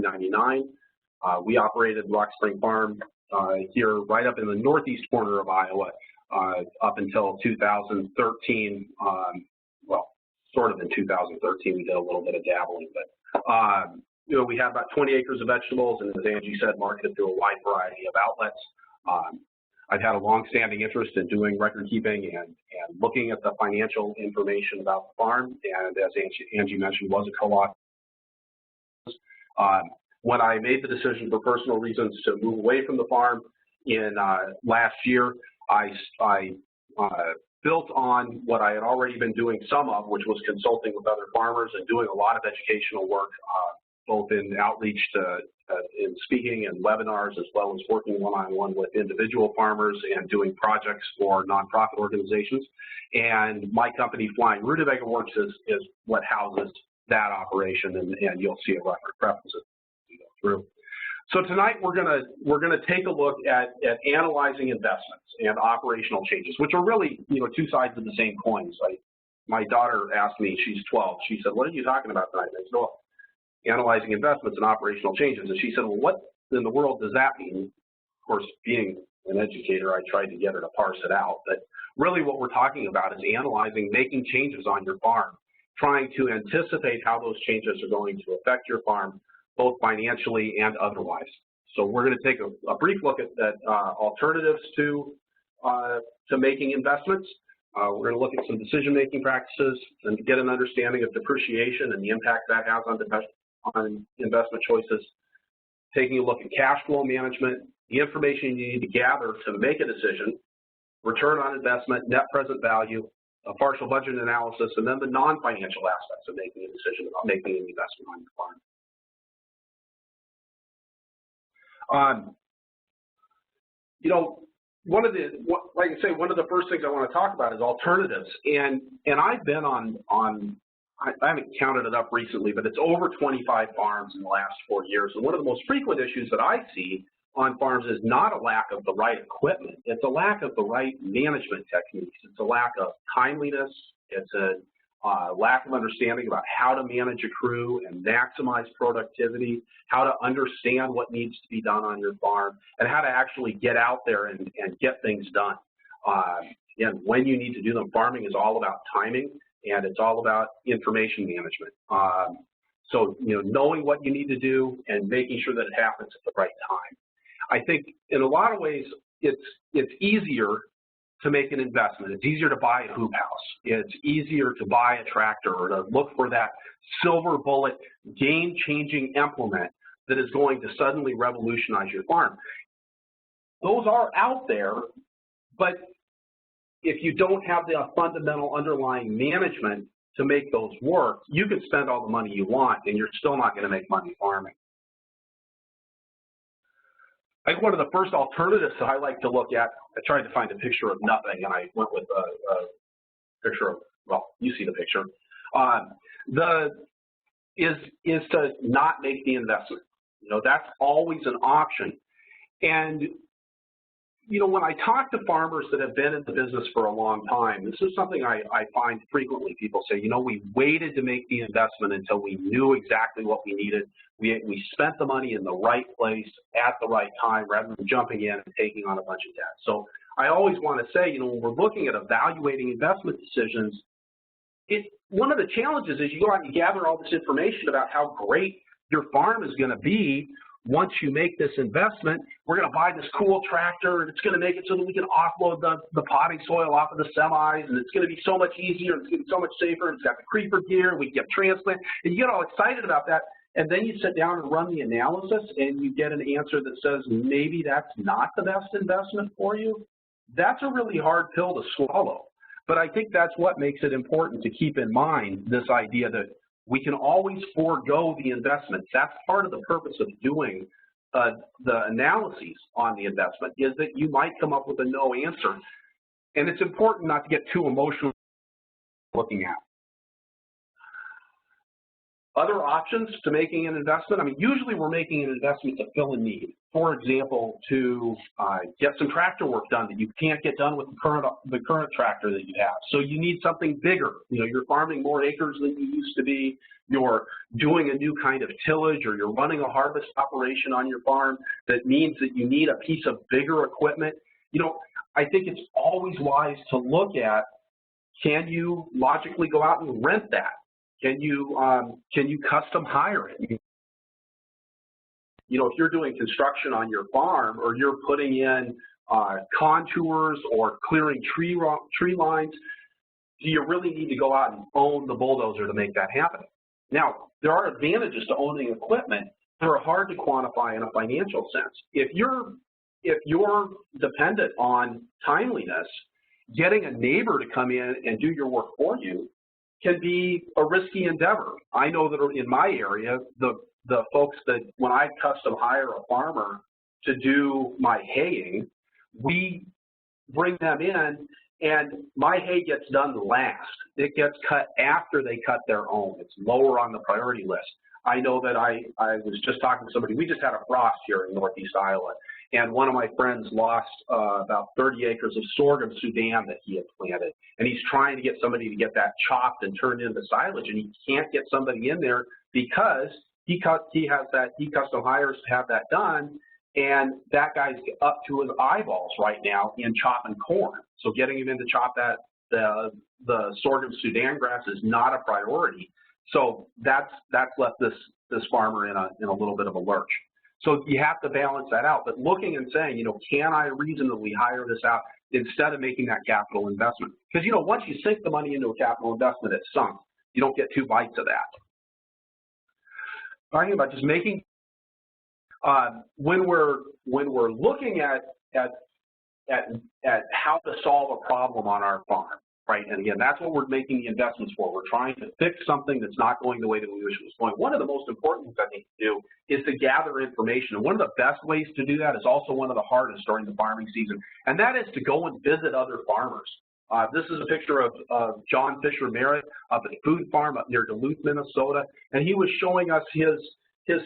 1999. We operated Rock Spring Farm here right up in the northeast corner of Iowa up until 2013. Well, sort of in 2013, we did a little bit of dabbling, but you know, we had about 20 acres of vegetables, and as Angie said, marketed through a wide variety of outlets. I've had a long-standing interest in doing record keeping and looking at the financial information about the farm, and as Angie mentioned, was a co-op. When I made the decision for personal reasons to move away from the farm in last year, I built on what I had already been doing some of, which was consulting with other farmers and doing a lot of educational work, both in outreach in speaking and webinars, as well as working one-on-one with individual farmers and doing projects for nonprofit organizations. And my company, Flying Rutabaga Works, is what houses that operation, and you'll see a reference as we go through. So tonight we're gonna take a look at analyzing investments and operational changes, which are really, you know, two sides of the same coin. So my daughter asked me, she's 12. She said, "What are you talking about tonight?" I said, "Well, analyzing investments and operational changes." And she said, "Well, what in the world does that mean?" Of course, being an educator, I tried to get her to parse it out. But really what we're talking about is analyzing, making changes on your farm, trying to anticipate how those changes are going to affect your farm, both financially and otherwise. So we're going to take a brief look at alternatives to making investments. We're going to look at some decision-making practices and get an understanding of depreciation and the impact that has on investment choices, taking a look at cash flow management, the information you need to gather to make a decision, return on investment, net present value, a partial budget analysis, and then the non-financial aspects of making a decision about making an investment on your farm. You know, one of the first things I want to talk about is alternatives, and I've been I haven't counted it up recently, but it's over 25 farms in the last 4 years. And one of the most frequent issues that I see on farms is not a lack of the right equipment. It's a lack of the right management techniques. It's a lack of timeliness. It's a lack of understanding about how to manage a crew and maximize productivity, how to understand what needs to be done on your farm, and how to actually get out there and get things done. And when you need to do them, farming is all about timing, and it's all about information management. So, you know, knowing what you need to do and making sure that it happens at the right time. I think in a lot of ways, it's easier to make an investment. It's easier to buy a hoop house. It's easier to buy a tractor or to look for that silver bullet, game-changing implement that is going to suddenly revolutionize your farm. Those are out there, but if you don't have the fundamental underlying management to make those work, you can spend all the money you want and you're still not going to make money farming. I think one of the first alternatives that I like to look at, I tried to find a picture of nothing and I went with a picture of, well, you see the picture, is to not make the investment. You know, that's always an option. And you know, when I talk to farmers that have been in the business for a long time, this is something I find frequently. People say, you know, we waited to make the investment until we knew exactly what we needed. We spent the money in the right place at the right time rather than jumping in and taking on a bunch of debt. So I always want to say, you know, when we're looking at evaluating investment decisions, one of the challenges is you go out and you gather all this information about how great your farm is going to be. Once you make this investment, we're going to buy this cool tractor, and it's going to make it so that we can offload the potting soil off of the semis, and it's going to be so much easier, and it's going to be so much safer, and it's got the creeper gear, and we can get transplant, and you get all excited about that, and then you sit down and run the analysis, and you get an answer that says maybe that's not the best investment for you. That's a really hard pill to swallow, but I think that's what makes it important to keep in mind, this idea that we can always forego the investments. That's part of the purpose of doing the analyses on the investment, is that you might come up with a no answer. And it's important not to get too emotional looking at. Other options to making an investment, I mean, usually we're making an investment to fill a need. For example, to get some tractor work done that you can't get done with the current tractor that you have. So you need something bigger. You know, you're farming more acres than you used to be. You're doing a new kind of tillage, or you're running a harvest operation on your farm that means that you need a piece of bigger equipment. You know, I think it's always wise to look at, can you logically go out and rent that? Can you custom hire it? You know, if you're doing construction on your farm, or you're putting in contours or clearing tree lines, do you really need to go out and own the bulldozer to make that happen? Now, there are advantages to owning equipment that are hard to quantify in a financial sense. If you're dependent on timeliness, getting a neighbor to come in and do your work for you can be a risky endeavor. I know that in my area, the folks that, when I custom hire a farmer to do my haying, we bring them in, and my hay gets done last. It gets cut after they cut their own. It's lower on the priority list. I know that I was just talking to somebody. We just had a frost here in Northeast Iowa, and one of my friends lost about 30 acres of sorghum Sudan that he had planted, and he's trying to get somebody to get that chopped and turned into silage, and he can't get somebody in there because he custom hires to have that done, and that guy's up to his eyeballs right now in chopping corn. So getting him in to chop the sorghum Sudan grass is not a priority. So that's left this farmer in a little bit of a lurch. So you have to balance that out. But looking and saying, you know, can I reasonably hire this out instead of making that capital investment? Because, you know, once you sink the money into a capital investment, it's sunk. You don't get two bites of that. Talking about just making when we're looking at how to solve a problem on our farm, right? And again, that's what we're making the investments for. We're trying to fix something that's not going the way that we wish it was going. One of the most important things I think to do is to gather information. And one of the best ways to do that is also one of the hardest during the farming season, and that is to go and visit other farmers. This is a picture of John Fisher Merritt up at a food farm up near Duluth, Minnesota, and he was showing us his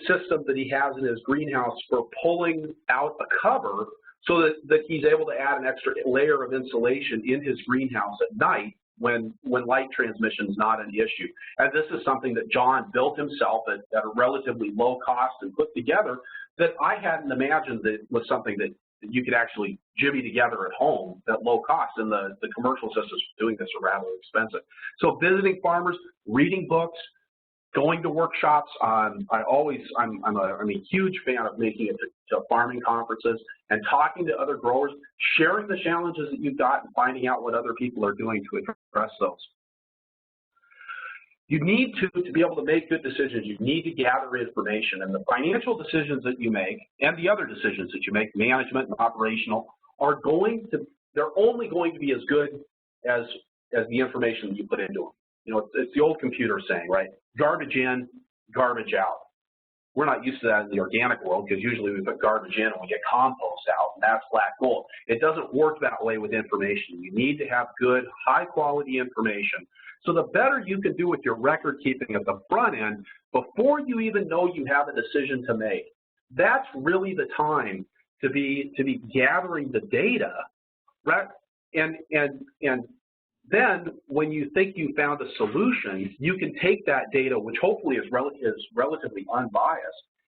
system that he has in his greenhouse for pulling out a cover so that he's able to add an extra layer of insulation in his greenhouse at night when light transmission is not an issue. And this is something that John built himself at a relatively low cost and put together that I hadn't imagined that was something that you could actually jimmy together at home at low cost, and the commercial systems for doing this are rather expensive. So visiting farmers, reading books, going to workshops. I'm a huge fan of making it to farming conferences and talking to other growers, sharing the challenges that you've got and finding out what other people are doing to address those. You need to be able to make good decisions. You need to gather information, and the financial decisions that you make and the other decisions that you make, management and operational, they're only going to be as good as the information that you put into them. You know, it's the old computer saying, right? Garbage in, garbage out. We're not used to that in the organic world because usually we put garbage in and we get compost out, and that's black gold. It doesn't work that way with information. You need to have good, high-quality information. So the better you can do with your record keeping at the front end before you even know you have a decision to make, that's really the time to be gathering the data, right? And then when you think you found a solution, you can take that data, which hopefully is relatively unbiased,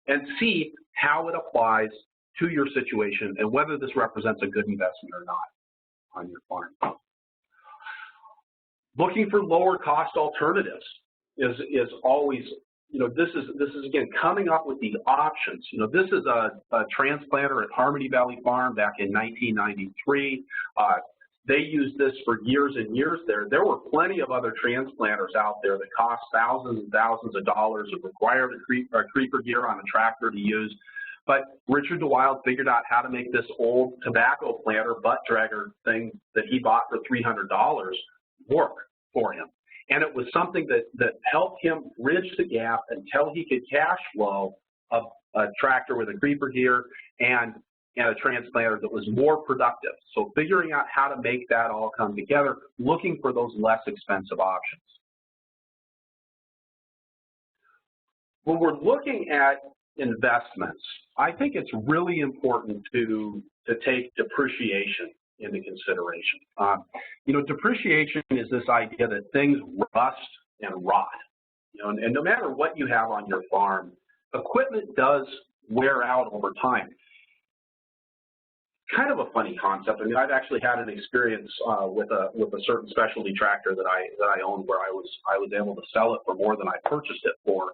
and see how it applies to your situation and whether this represents a good investment or not on your farm. Looking for lower cost alternatives is always, you know, this is again coming up with these options. You know, this is a transplanter at Harmony Valley Farm back in 1993. They used this for years and years there. There were plenty of other transplanters out there that cost thousands and thousands of dollars and required a creeper gear on a tractor to use. But Richard DeWild figured out how to make this old tobacco planter butt dragger thing that he bought for $300 work for him. And it was something that helped him bridge the gap until he could cash flow a tractor with a creeper gear and a transplanter that was more productive. So figuring out how to make that all come together, looking for those less expensive options. when we're looking at investments, I think it's really important to take depreciation into consideration. You know, depreciation is this idea that things rust and rot. You know, and no matter what you have on your farm, equipment does wear out over time. Kind of a funny concept. I mean, I've actually had an experience with a certain specialty tractor that I owned, where I was able to sell it for more than I purchased it for.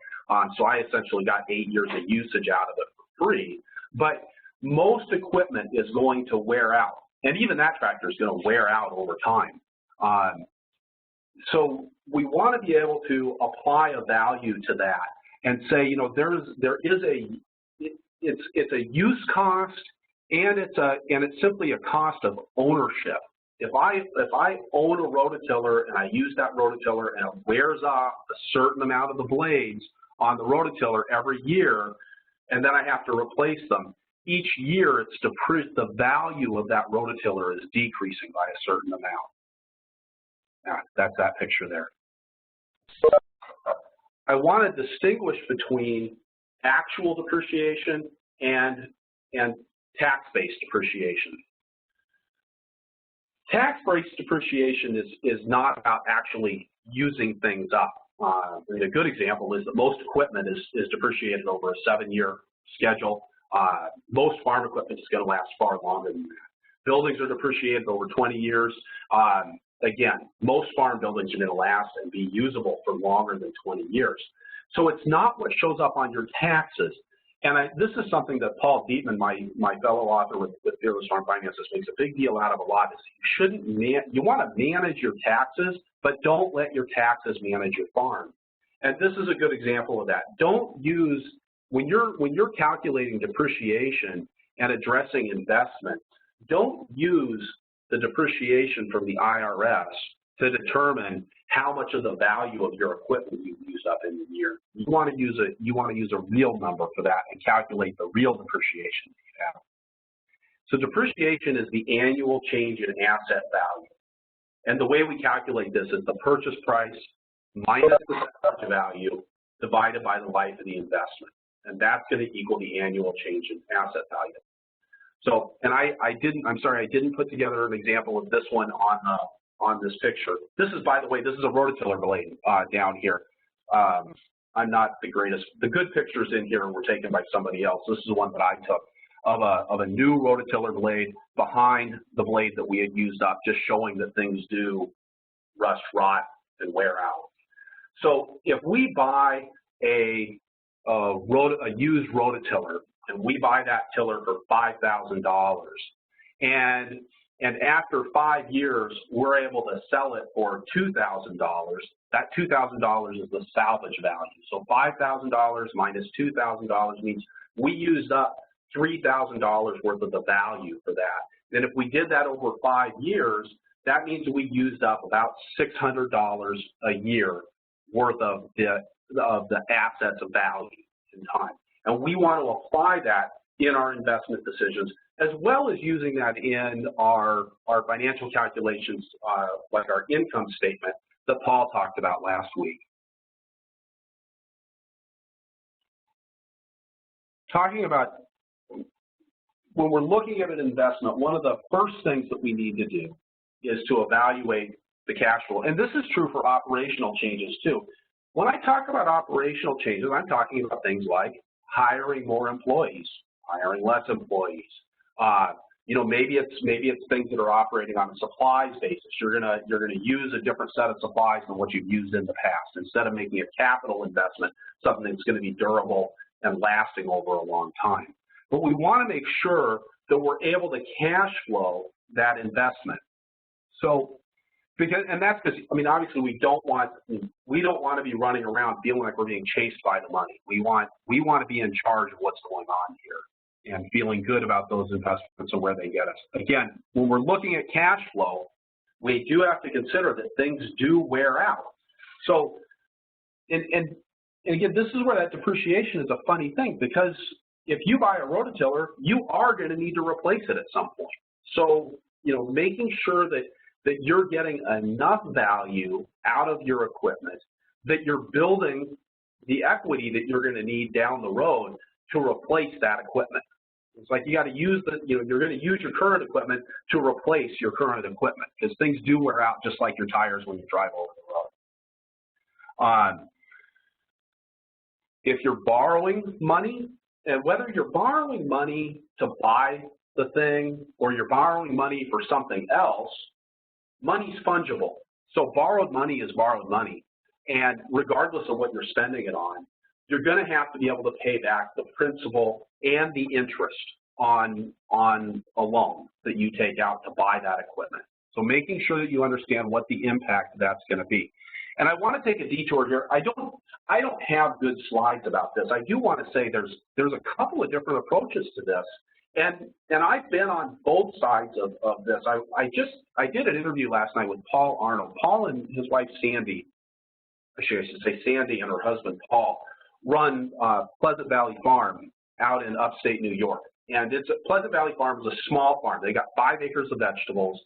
So I essentially got 8 years of usage out of it for free. But most equipment is going to wear out, and even that tractor is going to wear out over time. So we want to be able to apply a value to that and say, you know, it's a use cost, and it's simply a cost of ownership. If I own a rototiller and I use that rototiller and it wears off a certain amount of the blades on the rototiller every year, and then I have to replace them, each year the value of that rototiller is decreasing by a certain amount. Now, that's that picture there. I want to distinguish between actual depreciation and tax-based depreciation. Tax-based depreciation is not about actually using things up. I mean, a good example is that most equipment is depreciated over a 7-year schedule. Most farm equipment is going to last far longer than that. Buildings are depreciated over 20 years. Again, most farm buildings are going to last and be usable for longer than 20 years. So it's not what shows up on your taxes. And this is something that Paul Dietman, my fellow author with Fearless Farm Finances, makes a big deal out of a lot. Is you want to manage your taxes, but don't let your taxes manage your farm. And this is a good example of that. Don't use, when you're calculating depreciation and addressing investment, don't use the depreciation from the IRS to determine how much of the value of your equipment you've used up in the year. You want to use a real number for that and calculate the real depreciation you have. So depreciation is the annual change in asset value. And the way we calculate this is the purchase price minus the salvage value divided by the life of the investment. And that's going to equal the annual change in asset value. So, and I'm sorry, I didn't put together an example of this one on this picture. This is, by the way, this is a rototiller blade down here. I'm not the greatest. The good pictures in here were taken by somebody else. This is the one that I took of a new rototiller blade behind the blade that we had used up, just showing that things do rust, rot, and wear out. So if we buy a used rototiller, and we buy that tiller for $5,000, and after 5 years, we're able to sell it for $2,000. That $2,000 is the salvage value. So $5,000 minus $2,000 means we used up $3,000 worth of the value for that. And if we did that over 5 years, that means we used up about $600 a year worth of the assets of value in time. And we want to apply that in our investment decisions, as well as using that in our financial calculations, like our income statement that Paul talked about last week. Talking about when we're looking at an investment, one of the first things that we need to do is to evaluate the cash flow. And this is true for operational changes too. When I talk about operational changes, I'm talking about things like hiring more employees, hiring less employees. You know, maybe it's things that are operating on a supplies basis. You're gonna use a different set of supplies than what you've used in the past. Instead of making a capital investment, something that's going to be durable and lasting over a long time. But we want to make sure that we're able to cash flow that investment. So, and that's because, I mean, obviously we don't want to be running around feeling like we're being chased by the money. We want to be in charge of what's going on here and feeling good about those investments and where they get us. Again, when we're looking at cash flow, we do have to consider that things do wear out. So, and again, this is where that depreciation is a funny thing, because if you buy a rototiller, you are going to need to replace it at some point. So, you know, making sure that you're getting enough value out of your equipment, that you're building the equity that you're going to need down the road to replace that equipment. It's like you got to use you're going to use your current equipment to replace your current equipment, because things do wear out just like your tires when you drive over the road. If you're borrowing money, and whether you're borrowing money to buy the thing or you're borrowing money for something else, money's fungible. So borrowed money is borrowed money. And regardless of what you're spending it on, you're going to have to be able to pay back the principal and the interest on a loan that you take out to buy that equipment. So making sure that you understand what the impact that's going to be. And I want to take a detour here. I don't have good slides about this. I do want to say there's a couple of different approaches to this. And I've been on both sides of this. I did an interview last night with Paul Arnold. Paul and his wife Sandy, I should say Sandy and her husband Paul, run Pleasant Valley Farm out in upstate New York. And Pleasant Valley Farm is a small farm. They got 5 acres of vegetables,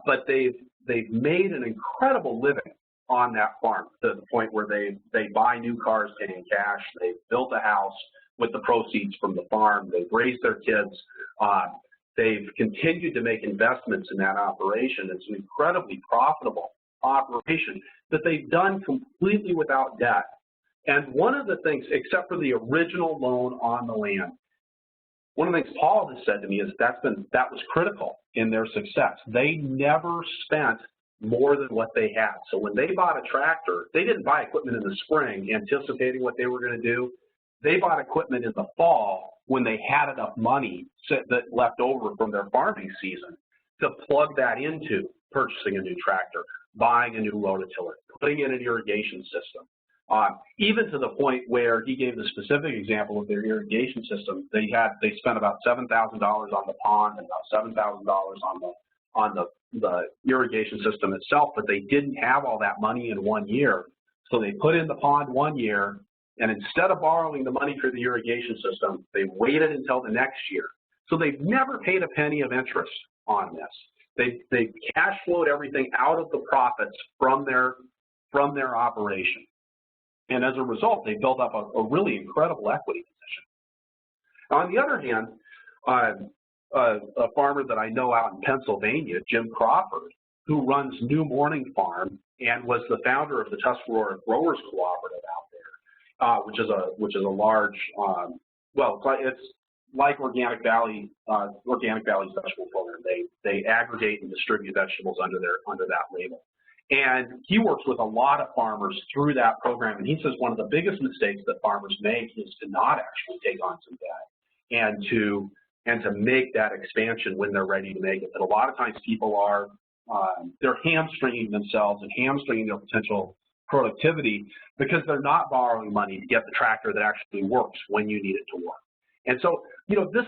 but they've made an incredible living on that farm to the point where they buy new cars paying cash. They've built a house with the proceeds from the farm. They've raised their kids. They've continued to make investments in that operation. It's an incredibly profitable operation that they've done completely without debt. And one of the things, except for the original loan on the land, one of the things Paul has said to me is that was critical in their success. They never spent more than what they had. So when they bought a tractor, they didn't buy equipment in the spring anticipating what they were going to do. They bought equipment in the fall when they had enough money that left over from their farming season to plug that into purchasing a new tractor, buying a new rototiller, putting in an irrigation system. Even to the point where he gave the specific example of their irrigation system, they spent about $7,000 on the pond and about $7,000 on the irrigation system itself, but they didn't have all that money in 1 year. So they put in the pond 1 year, and instead of borrowing the money for the irrigation system, they waited until the next year. So they've never paid a penny of interest on this. They cash flowed everything out of the profits from their operation. And as a result, they built up a really incredible equity position. On the other hand, a farmer that I know out in Pennsylvania, Jim Crawford, who runs New Morning Farm and was the founder of the Tuscarora Growers Cooperative out there, which is a large, it's like Organic Valley's vegetable program. They aggregate and distribute vegetables under that label. And he works with a lot of farmers through that program, and he says one of the biggest mistakes that farmers make is to not actually take on some debt and to make that expansion when they're ready to make it. But a lot of times people are they're hamstringing themselves and hamstringing their potential productivity because they're not borrowing money to get the tractor that actually works when you need it to work. And so, this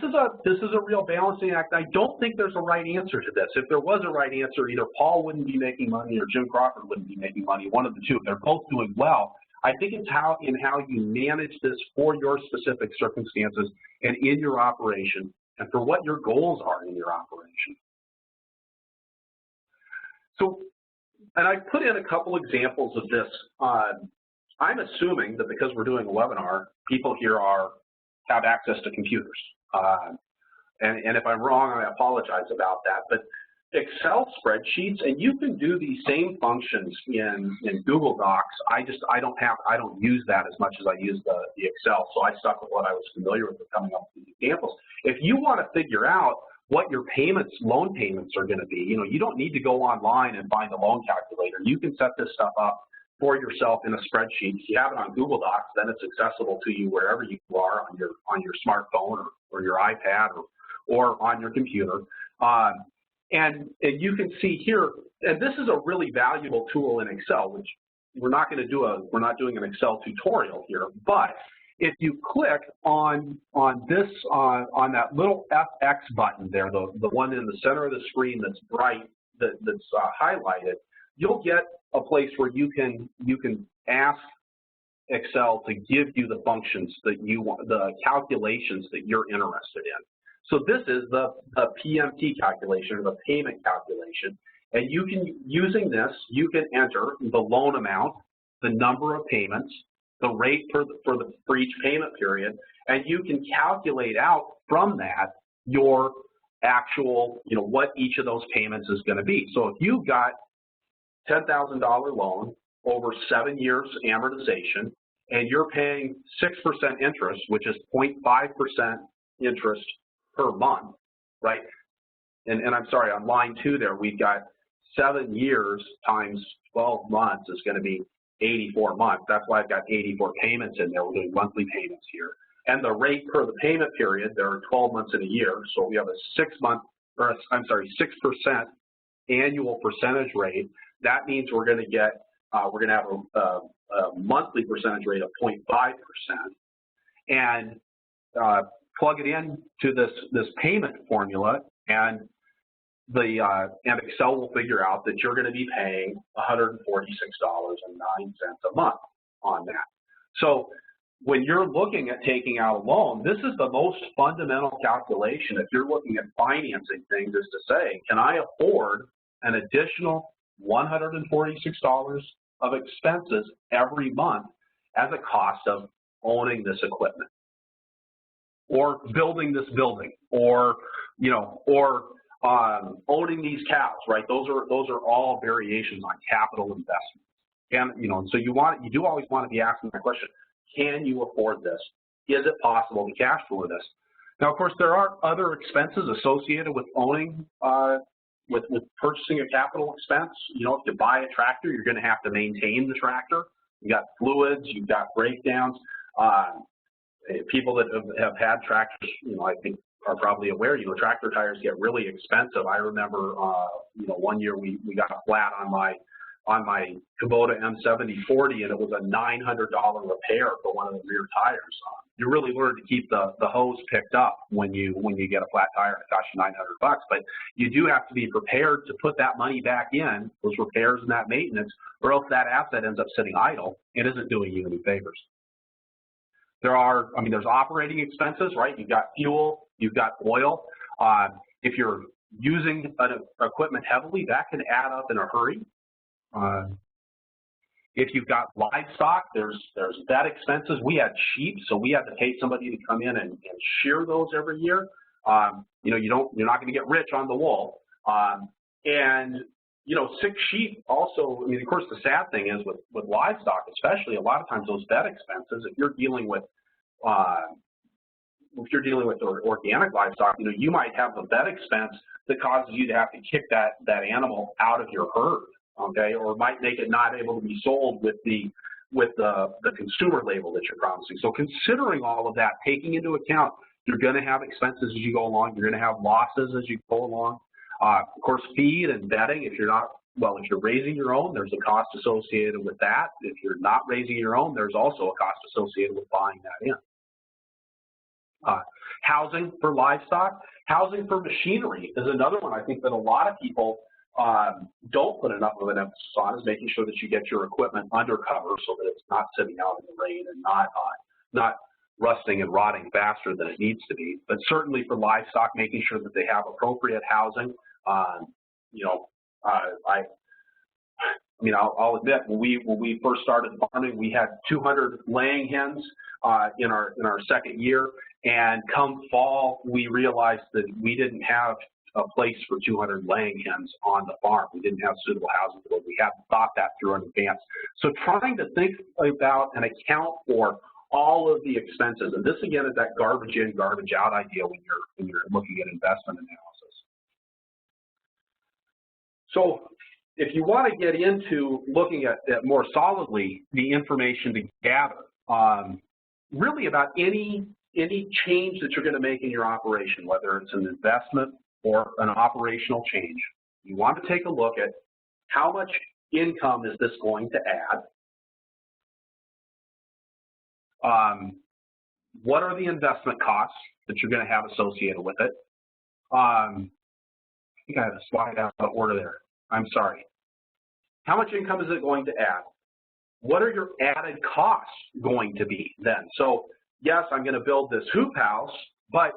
is a real balancing act. I don't think there's a right answer to this. If there was a right answer, either Paul wouldn't be making money or Jim Crawford wouldn't be making money, one of the two. They're both doing well. I think it's how you manage this for your specific circumstances and in your operation and for what your goals are in your operation. So, and I put in a couple examples of this. I'm assuming that because we're doing a webinar, people here have access to computers. And if I'm wrong, I apologize about that. But Excel spreadsheets, and you can do these same functions in Google Docs. I don't use that as much as I use the Excel. So I stuck with what I was familiar with coming up with these examples. If you want to figure out what your loan payments are going to be, you don't need to go online and find a loan calculator. You can set this stuff up for yourself in a spreadsheet. If you have it on Google Docs, then it's accessible to you wherever you are on your smartphone or your iPad or on your computer. And you can see here, and this is a really valuable tool in Excel, which we're not doing an Excel tutorial here, but if you click on that little FX button there, the one in the center of the screen that's bright, that's highlighted, you'll get a place where you can ask Excel to give you the functions that you want, the calculations that you're interested in. So this is the PMT calculation, or the payment calculation, and using this, you can enter the loan amount, the number of payments, the rate for each payment period, and you can calculate out from that your actual, what each of those payments is going to be. So if you've got $10,000 loan over 7 years amortization, and you're paying 6% interest, which is 0.5% interest per month, right? And I'm sorry, on line 2 there, we've got 7 years times 12 months is going to be 84 months. That's why I've got 84 payments in there. We're doing monthly payments here. And the rate per the payment period, there are 12 months in a year, so we have a 6% annual percentage rate. That means we're going to have a monthly percentage rate of 0.5%, and plug it in to this payment formula, and Excel will figure out that you're going to be paying $146.09 a month on that. So when you're looking at taking out a loan, this is the most fundamental calculation if you're looking at financing things, is to say, can I afford an additional $146 of expenses every month as a cost of owning this equipment, or building this building, or owning these cows, right? Those are all variations on capital investments. And so you do always want to be asking that question: can you afford this? Is it possible to cash flow this? Now, of course, there are other expenses associated with owning, with purchasing a capital expense. If you buy a tractor, you're going to have to maintain the tractor. You got fluids, you've got breakdowns. People that have had tractors, I think, are probably aware, tractor tires get really expensive. I remember, one year we got a flat on my Kubota M7040, and it was a $900 repair for one of the rear tires. You really learn to keep the hose picked up when you get a flat tire. It costs you $900, but you do have to be prepared to put that money back in, those repairs and that maintenance, or else that asset ends up sitting idle and isn't doing you any favors. There's operating expenses, right? You've got fuel, you've got oil. If you're using equipment heavily, that can add up in a hurry. If you've got livestock, there's vet expenses. We had sheep, so we had to pay somebody to come in and shear those every year. You're not going to get rich on the wool. And sick sheep also. Of course, the sad thing is with livestock, especially, a lot of times those vet expenses, if you're dealing with organic livestock, you might have a vet expense that causes you to have to kick that animal out of your herd, okay, or might make it not able to be sold with the consumer label that you're promising. So considering all of that, taking into account, you're going to have expenses as you go along. You're going to have losses as you go along. Of course, feed and bedding. If you're raising your own, there's a cost associated with that. If you're not raising your own, there's also a cost associated with buying that in. Housing for livestock, housing for machinery is another one I think that a lot of people don't put enough of an emphasis on, is making sure that you get your equipment under cover so that it's not sitting out in the rain and not rusting and rotting faster than it needs to be. But certainly for livestock, making sure that they have appropriate housing. I'll admit, when we first started farming, we had 200 laying hens in our second year, and come fall, we realized that we didn't have a place for 200 laying hens on the farm. We didn't have suitable housing for it. We hadn't thought that through in advance. So trying to think about and account for all of the expenses, and this again is that garbage in, garbage out idea when you're looking at investment analysis. So if you want to get into looking at more solidly the information to gather, really about any change that you're going to make in your operation, whether it's an investment or an operational change, you want to take a look at how much income is this going to add? What are the investment costs that you're going to have associated with it? I think I had a slide out of order there. I'm sorry. How much income is it going to add? What are your added costs going to be then? So yes, I'm going to build this hoop house, but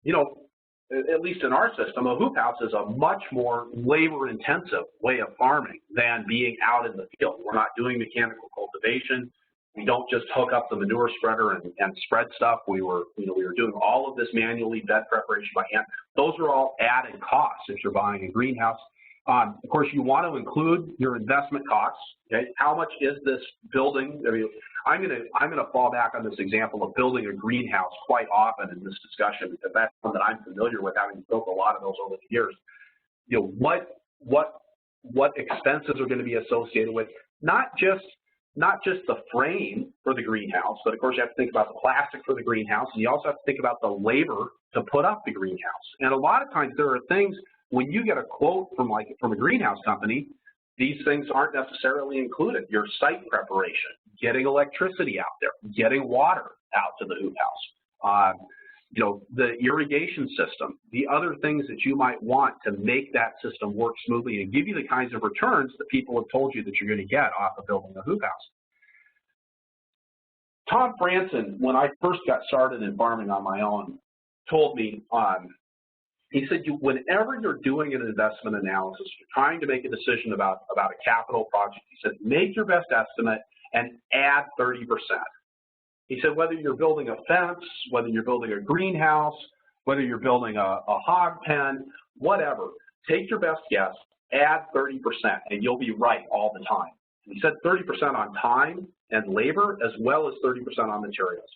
at least in our system, a hoop house is a much more labor-intensive way of farming than being out in the field. We're not doing mechanical cultivation. We don't just hook up the manure spreader and spread stuff. We were doing all of this manually, bed preparation by hand. Those are all added costs if you're buying a greenhouse. Of course, you want to include your investment costs. Okay, how much is this building? I mean, I'm gonna fall back on this example of building a greenhouse quite often in this discussion because that's one that I'm familiar with, having built a lot of those over the years. You know, what expenses are going to be associated with not just the frame for the greenhouse, but of course you have to think about the plastic for the greenhouse, and you also have to think about the labor to put up the greenhouse. And a lot of times there are things when you get a quote from a greenhouse company, these things aren't necessarily included. Your site preparation, getting electricity out there, getting water out to the hoop house, you know, the irrigation system, the other things that you might want to make that system work smoothly and give you the kinds of returns that people have told you that you're going to get off of building a hoop house. Tom Franson, when I first got started in farming on my own, told me, he said, whenever you're doing an investment analysis, you're trying to make a decision about a capital project, he said, make your best estimate and add 30%. He said, whether you're building a fence, whether you're building a greenhouse, whether you're building a hog pen, whatever, take your best guess, add 30%, and you'll be right all the time. He said 30% on time and labor, as well as 30% on materials.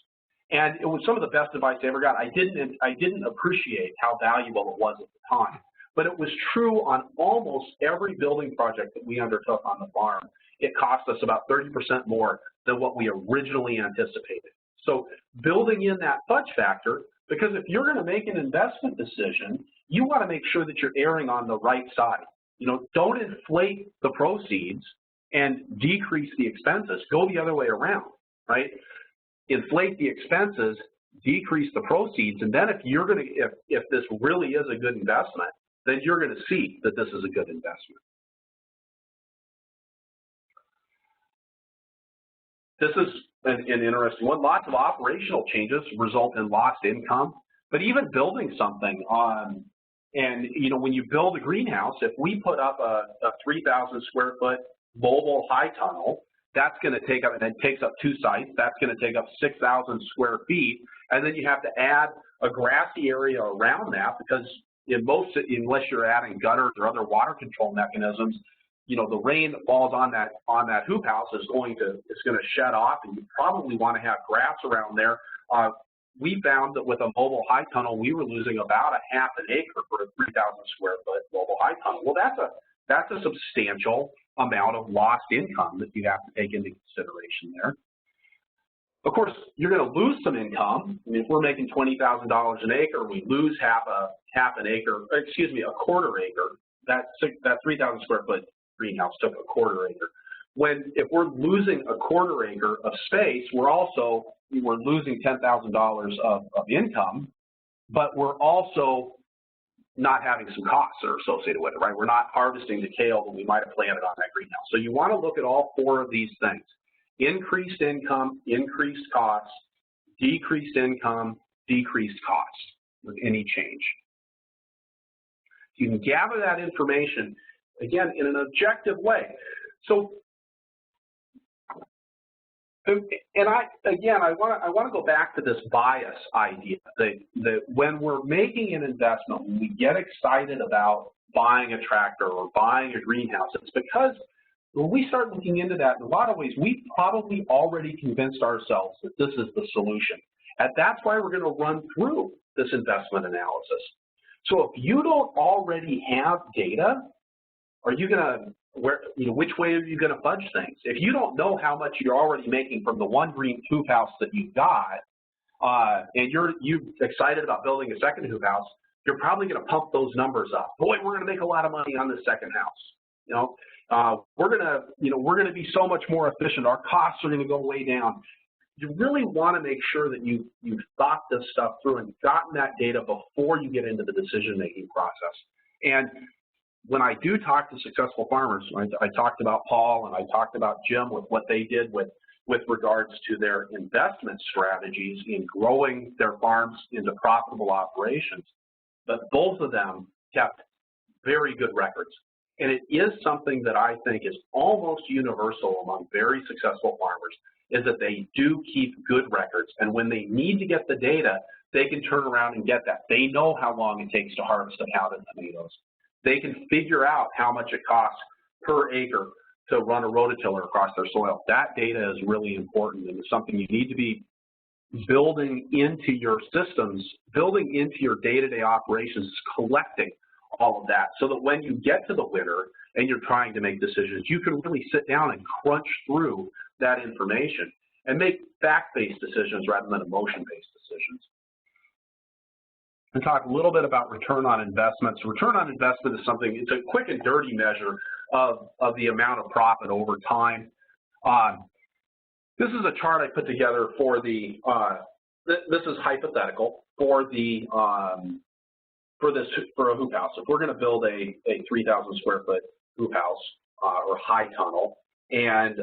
And it was some of the best advice I ever got. I didn't appreciate how valuable it was at the time, but it was true on almost every building project that we undertook on the farm. It cost us about 30% more than what we originally anticipated. So building in that fudge factor, because if you're going to make an investment decision, you want to make sure that you're erring on the right side. You know, don't inflate the proceeds and decrease the expenses. Go the other way around, right? Inflate the expenses, decrease the proceeds, and then if this really is a good investment, then you're going to see that this is a good investment. This is an interesting one. Lots of operational changes result in lost income, but even building something on, and you know, when you build a greenhouse, if we put up a 3,000 square foot mobile high tunnel, that's going to take up, and it takes up 2 sites, that's going to take up 6,000 square feet, and then you have to add a grassy area around that because unless you're adding gutters or other water control mechanisms, you know, the rain that falls on that hoop house is going to shed off, and you probably want to have grass around there. We found that with a mobile high tunnel, we were losing about a half an acre for a 3,000 square foot mobile high tunnel. Well, that's a substantial amount of lost income that you have to take into consideration there. Of course, you're going to lose some income. I mean, if we're making $20,000 an acre, we lose a quarter acre. That 3,000 square foot greenhouse took a quarter acre. If we're losing a quarter acre of space, we're losing $10,000 of income, but we're also not having some costs that are associated with it, right? We're not harvesting the kale that we might have planted on that greenhouse. So you want to look at all 4 of these things: increased income, increased costs, decreased income, decreased costs with any change. You can gather that information, again, in an objective way. So, and I want to go back to this bias idea that when we're making an investment, when we get excited about buying a tractor or buying a greenhouse, it's because when we start looking into that, in a lot of ways, we've probably already convinced ourselves that this is the solution. And that's why we're going to run through this investment analysis. So if you don't already have data, are you going to, which way are you going to fudge things? If you don't know how much you're already making from the one green hoop house that you've got, and you're excited about building a second hoop house, you're probably going to pump those numbers up. Boy, we're going to make a lot of money on the second house. We're going to be so much more efficient. Our costs are going to go way down. You really want to make sure that you've thought this stuff through and gotten that data before you get into the decision-making process. And when I do talk to successful farmers, I talked about Paul and I talked about Jim with what they did with regards to their investment strategies in growing their farms into profitable operations, but both of them kept very good records. And it is something that I think is almost universal among very successful farmers. is that they do keep good records, and when they need to get the data, they can turn around and get that. They know how long it takes to harvest a pound of tomatoes. They can figure out how much it costs per acre to run a rototiller across their soil. That data is really important, and it's something you need to be building into your systems, building into your day-to-day operations, collecting all of that, so that when you get to the winter and you're trying to make decisions, you can really sit down and crunch through that information and make fact-based decisions rather than emotion-based decisions. And talk a little bit about return on investments. Return on investment is something, it's a quick and dirty measure of the amount of profit over time. This is a chart I put together for the, this is hypothetical for the, for a hoop house. If we're going to build a 3,000 square foot hoop house or high tunnel, and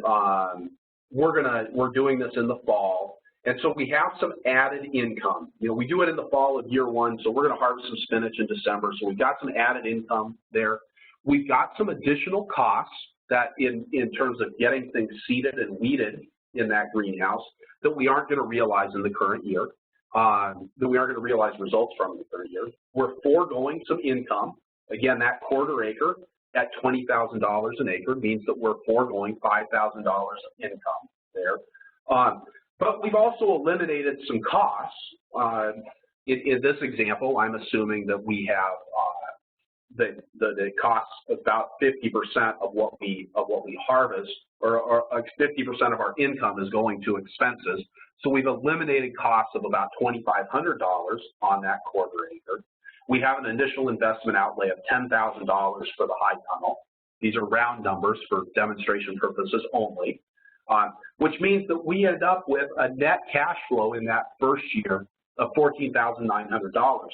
we're doing this in the fall, and so we have some added income. You know, we do it in the fall of year one, so we're going to harvest some spinach in December, so we've got some added income there. We've got some additional costs that in terms of getting things seeded and weeded in that greenhouse that we aren't going to realize in the current year, that we aren't going to realize results from in the current year. We're foregoing some income. Again, that quarter acre at $20,000 an acre means that we're foregoing $5,000 of income there. But we've also eliminated some costs. In this example, I'm assuming that we have the costs about 50% of what we harvest, or 50% of our income is going to expenses. So we've eliminated costs of about $2,500 on that quarter acre. We have an initial investment outlay of $10,000 for the high tunnel. These are round numbers for demonstration purposes only, which means that we end up with a net cash flow in that first year of $14,900.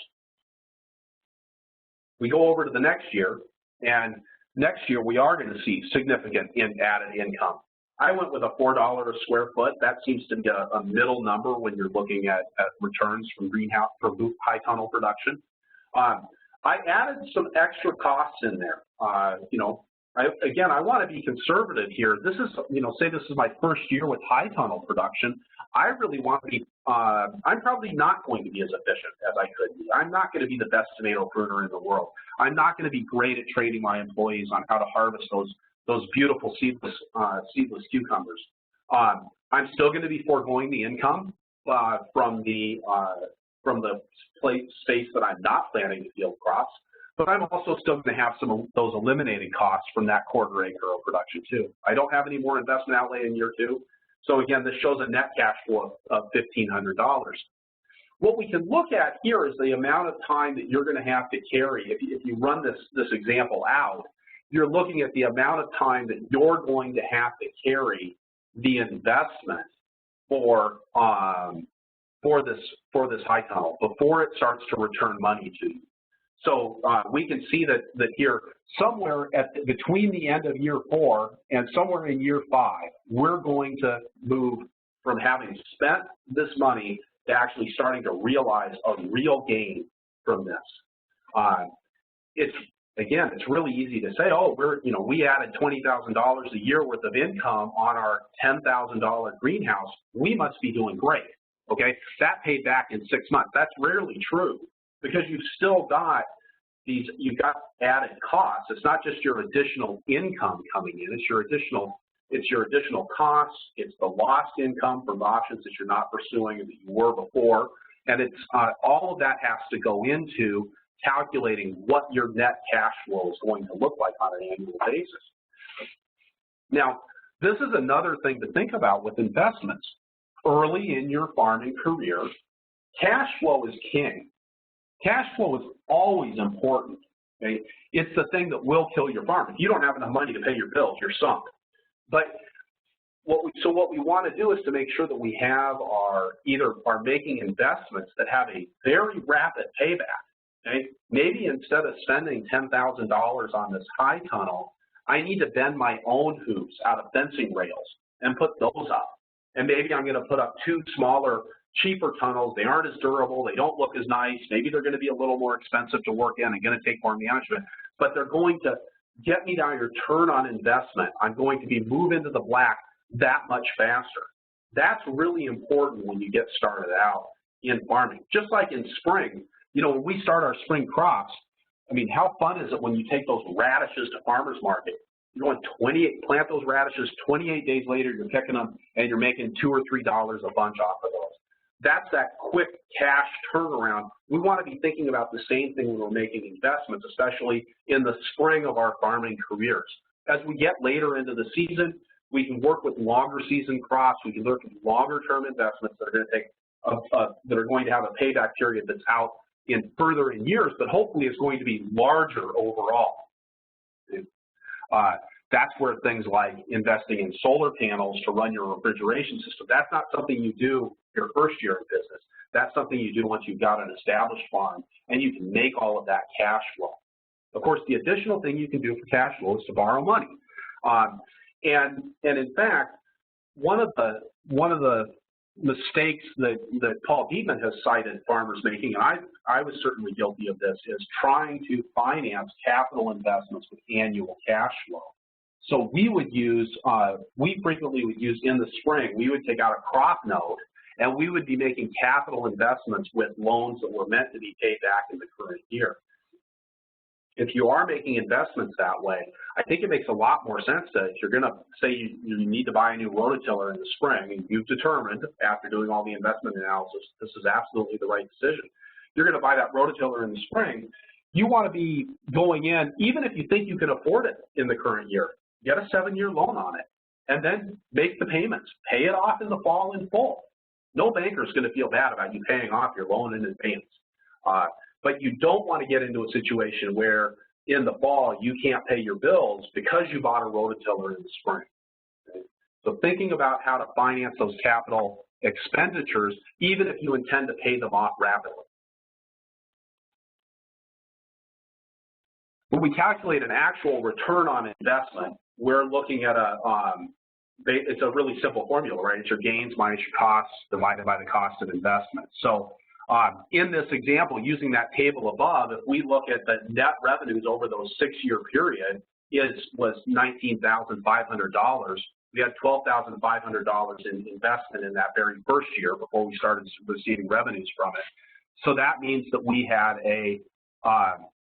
We go over to the next year, and next year we are going to see significant added income. I went with a $4 a square foot. That seems to be a middle number when you're looking at returns from greenhouse for high tunnel production. I added some extra costs in there. You know, again, I want to be conservative here. This is, you know, say this is my first year with high tunnel production. I really want to be, I'm probably not going to be as efficient as I could be. I'm not going to be the best tomato pruner in the world. I'm not going to be great at training my employees on how to harvest those beautiful seedless cucumbers. I'm still going to be foregoing the income from the space that I'm not planting to field crops, but I'm also still going to have some of those eliminated costs from that quarter acre of production too. I don't have any more investment outlay in year two. So again, this shows a net cash flow of $1,500. What we can look at here is the amount of time that you're going to have to carry. If you run this example out, you're looking at the amount of time that you're going to have to carry the investment for this high tunnel before it starts to return money to you. So we can see that here, somewhere between the end of year 4 and somewhere in year 5, we're going to move from having spent this money to actually starting to realize a real gain from this. It's really easy to say, oh, we added $20,000 a year worth of income on our $10,000 greenhouse. We must be doing great. Okay, that paid back in 6 months. That's rarely true, because you've still got you've got added costs. It's not just your additional income coming in, it's your additional costs, it's the lost income from options that you're not pursuing that you were before, and it's all of that has to go into calculating what your net cash flow is going to look like on an annual basis. Now, this is another thing to think about with investments. Early in your farming career, cash flow is king. Cash flow is always important. Okay? It's the thing that will kill your farm. If you don't have enough money to pay your bills, you're sunk. But what we want to do is to make sure that we have either making investments that have a very rapid payback. Okay? Maybe instead of spending $10,000 on this high tunnel, I need to bend my own hoops out of fencing rails and put those up. And maybe I'm going to put up 2 smaller, cheaper tunnels. They aren't as durable. They don't look as nice. Maybe they're going to be a little more expensive to work in and going to take more management. But they're going to get me down your return on investment. I'm going to be moving into the black that much faster. That's really important when you get started out in farming. Just like in spring, you know, when we start our spring crops, I mean, how fun is it when you take those radishes to farmer's market? You're going plant those radishes, 28 days later, you're picking them, and you're making $2 or $3 a bunch off of those. That's that quick cash turnaround. We want to be thinking about the same thing when we're making investments, especially in the spring of our farming careers. As we get later into the season, we can work with longer season crops. We can work with longer term investments that are going to take that are going to have a payback period that's out in further in years, but hopefully it's going to be larger overall. That's where things like investing in solar panels to run your refrigeration system, that's not something you do your first year in business. That's something you do once you've got an established farm and you can make all of that cash flow. Of course, the additional thing you can do for cash flow is to borrow money. And in fact, one of the mistakes that Paul Dietman has cited farmers making, and I was certainly guilty of this, is trying to finance capital investments with annual cash flow. So we frequently would use in the spring, we would take out a crop note and we would be making capital investments with loans that were meant to be paid back in the current year. If you are making investments that way, I think it makes a lot more sense that if you're going to say you need to buy a new rototiller in the spring and you've determined after doing all the investment analysis this is absolutely the right decision, you're going to buy that rototiller in the spring, you want to be going in, even if you think you can afford it in the current year, get a 7-year loan on it and then make the payments. Pay it off in the fall in full. No banker is going to feel bad about you paying off your loan in advance. But you don't want to get into a situation where in the fall you can't pay your bills because you bought a rototiller in the spring. Okay? So thinking about how to finance those capital expenditures, even if you intend to pay them off rapidly. When we calculate an actual return on investment, we're looking at it's a really simple formula, right? It's your gains minus your costs divided by the cost of investment. So in this example, using that table above, if we look at the net revenues over those 6-year period was $19,500. We had $12,500 in investment in that very first year before we started receiving revenues from it. So that means that we had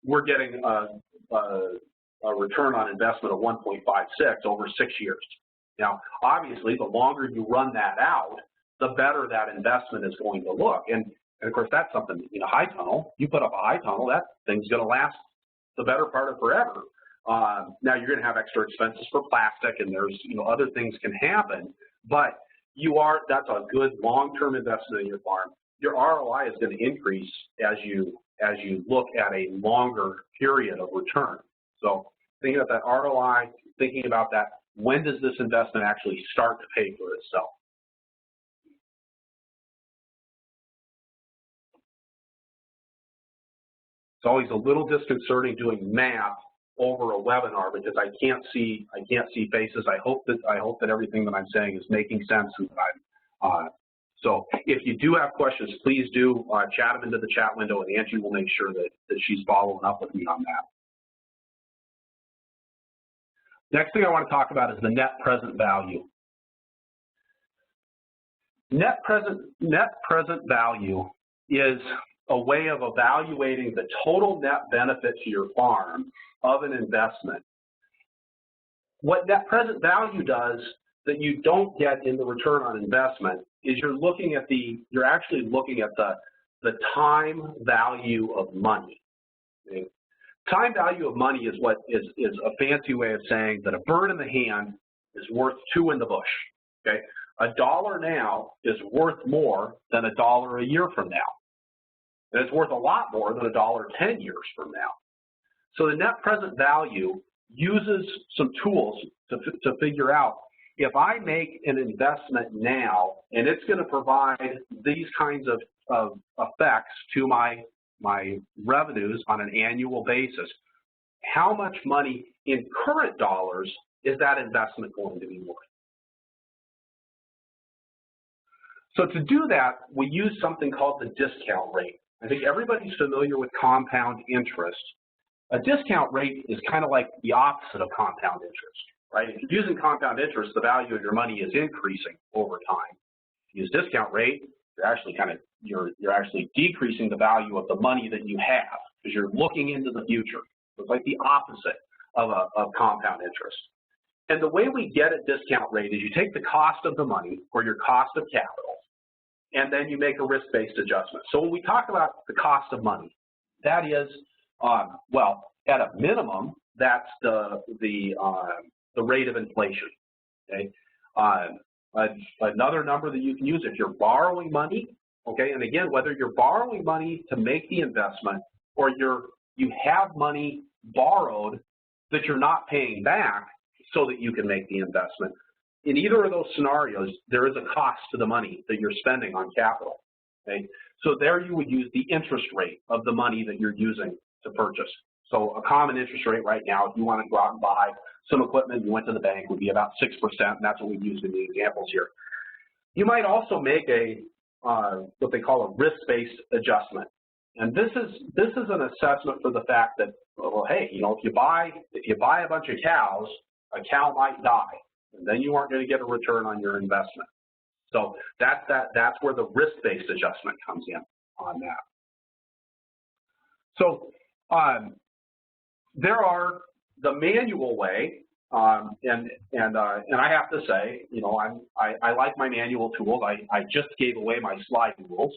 we're getting a return on investment of 1.56 over 6 years. Now, obviously, the longer you run that out, the better that investment is going to look. And of course, that's something, in a high tunnel, you put up a high tunnel, that thing's going to last the better part of forever. Now, you're going to have extra expenses for plastic, and there's, other things can happen, but that's a good long-term investment in your farm. Your ROI is going to increase as you look at a longer period of return. So thinking about that ROI, thinking about that, when does this investment actually start to pay for itself? It's always a little disconcerting doing math over a webinar because I can't see faces. I hope that everything that I'm saying is making sense. And so if you do have questions, please do chat them into the chat window, and Angie will make sure that she's following up with me on that. Next thing I want to talk about is the net present value. Net present value is a way of evaluating the total net benefit to your farm of an investment. What net present value does that you don't get in the return on investment is you're actually looking at the time value of money. Okay? Time value of money is what is a fancy way of saying that a bird in the hand is worth 2 in the bush. Okay, $1 now is worth more than $1 a year from now, and it's worth a lot more than $1 10 years from now. So the net present value uses some tools to figure out if I make an investment now and it's going to provide these kinds of effects to my revenues on an annual basis, how much money in current dollars is that investment going to be worth? So to do that, we use something called the discount rate. I think everybody's familiar with compound interest. A discount rate is kind of like the opposite of compound interest, right? If you're using compound interest, the value of your money is increasing over time. use discount rate, you're actually decreasing the value of the money that you have because you're looking into the future. It's like the opposite of compound interest. And the way we get a discount rate is you take the cost of the money or your cost of capital, and then you make a risk-based adjustment. So when we talk about the cost of money, that is, well, at a minimum, that's the rate of inflation. Okay. Another number that you can use if you're borrowing money. Okay, and again, whether you're borrowing money to make the investment or you have money borrowed that you're not paying back so that you can make the investment. In either of those scenarios, there is a cost to the money that you're spending on capital. Okay, so there you would use the interest rate of the money that you're using to purchase. So a common interest rate right now, if you want to go out and buy some equipment, you went to the bank, would be about 6%, and that's what we've used in the examples here. You might also make a what they call a risk-based adjustment, and this is an assessment for the fact that, well, hey, you know, if you buy a bunch of cows, a cow might die, and then you aren't going to get a return on your investment. So that's where the risk-based adjustment comes in on that. So there are the manual way, and I have to say, you know, I like my manual tools. I just gave away my slide rules,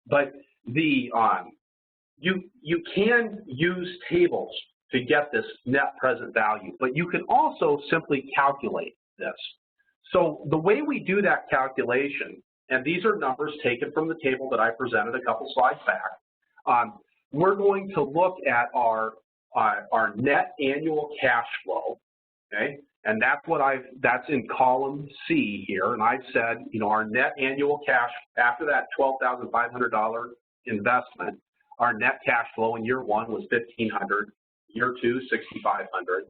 but you can use tables to get this net present value, but you can also simply calculate this. So the way we do that calculation, and these are numbers taken from the table that I presented a couple slides back, we're going to look at our net annual cash flow, okay? And that's in column C here, and I've said, you know, our net annual cash after that $12,500 investment, our net cash flow in year 1 was $1,500, year 2, $6,500,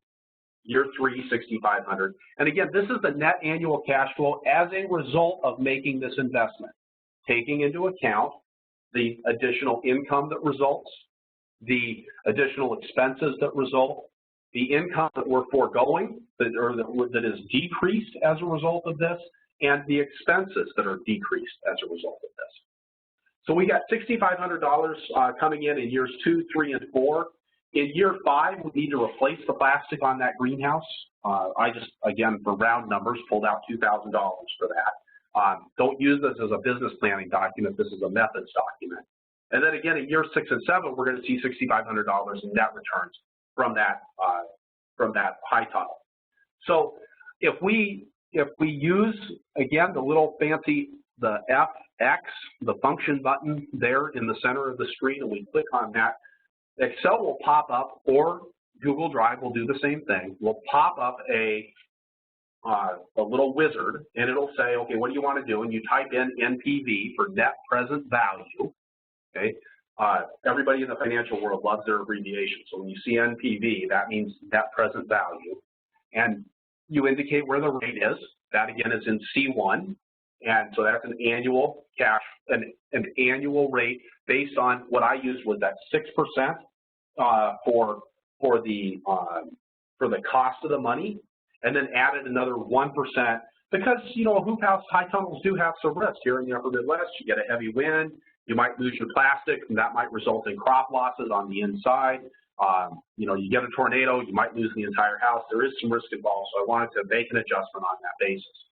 year 3, $6,500. And again, this is the net annual cash flow as a result of making this investment, taking into account the additional income that results, the additional expenses that result, the income that we're foregoing that is decreased as a result of this, and the expenses that are decreased as a result of this. So we got $6,500 coming in years 2, 3, and 4. In year 5, we need to replace the plastic on that greenhouse. I just, again, for round numbers, pulled out $2,000 for that. Don't use this as a business planning document. This is a methods document. And then again, in year 6 and 7, we're going to see $6,500 in net returns from that high tunnel. So if we use, again, the little fancy, the FX, the function button there in the center of the screen, and we click on that, Excel will pop up, or Google Drive will do the same thing. We'll pop up a little wizard, and it'll say, okay, what do you want to do? And you type in NPV for net present value. Okay, everybody in the financial world loves their abbreviation. So when you see NPV, that means net present value, and you indicate where the rate is. That again is in C1, and so that's an annual cash, an annual rate based on what I used was that 6% for the cost of the money, and then added another 1% because, you know, hoop house high tunnels do have some risk here in the upper Midwest. You get a heavy wind, you might lose your plastic, and that might result in crop losses on the inside. You know, you get a tornado, you might lose the entire house. There is some risk involved, so I wanted to make an adjustment on that basis.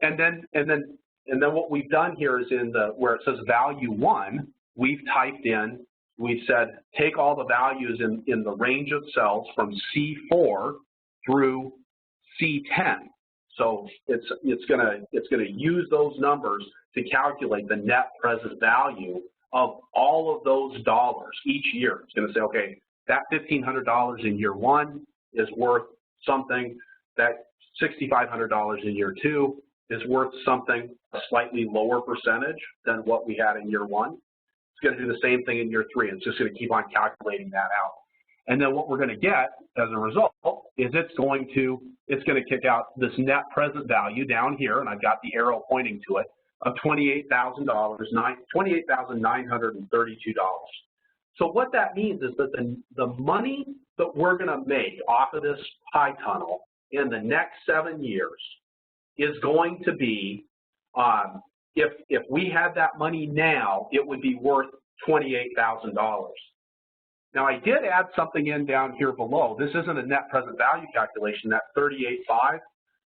And then what we've done here is in where it says value 1, we've said take all the values in the range of cells from C4 through C10. So it's gonna use those numbers to calculate the net present value of all of those dollars each year. It's gonna say, okay, that $1,500 in year 1 is worth something, that $6,500 in year 2 is worth something, a slightly lower percentage than what we had in year 1. It's going to do the same thing in year 3, and it's just going to keep on calculating that out. And then what we're going to get as a result is it's going to kick out this net present value down here, and I've got the arrow pointing to it, of $28,932. So what that means is that the money that we're going to make off of this high tunnel in the next 7 years is going to be, if we had that money now, it would be worth $28,000. Now, I did add something in down here below. This isn't a net present value calculation, that 38.5.